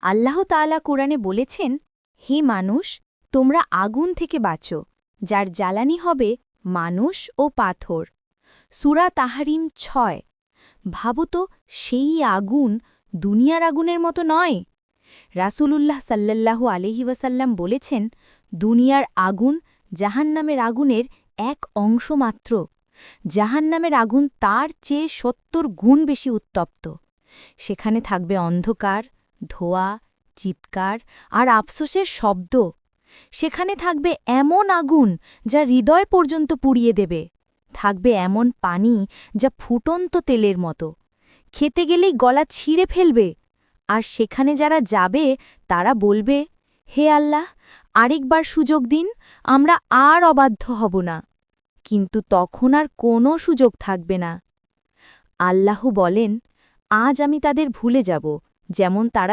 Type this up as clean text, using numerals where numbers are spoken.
আল্লাহ তাআলা কোরআনে বলেছেন, হে মানুষ, তোমরা আগুন থেকে বাঁচো, যার জ্বালানি হবে মানুষ ও পাথর। সূরা তাহরিম ৬। ভাবো তো, সেই আগুন দুনিয়ার আগুনের মতো নয়। রাসূলুল্লাহ সাল্লাল্লাহু আলাইহি ওয়াসাল্লাম বলেছেন, দুনিয়ার আগুন জাহান্নামের আগুনের এক অংশ মাত্র। জাহান্নামের আগুন তার চেয়ে ৭০ গুণ বেশি উত্তপ্ত। সেখানে থাকবে অন্ধকার, ধোঁয়া, চিৎকার আর আফসোসের শব্দ। সেখানে থাকবে এমন আগুন যা হৃদয় পর্যন্ত পুড়িয়ে দেবে। থাকবে এমন পানি যা ফুটন্ত তেলের মতো, খেতে গেলেই গলা ছিঁড়ে ফেলবে। আর সেখানে যারা যাবে তারা বলবে, হে আল্লাহ, আরেকবার সুযোগ দিন, আমরা আর অবাধ্য হব না। কিন্তু তখন আর কোনো সুযোগ থাকবে না। আল্লাহ বলেন, আজ আমি তাদের ভুলে যাব, যেমন তারা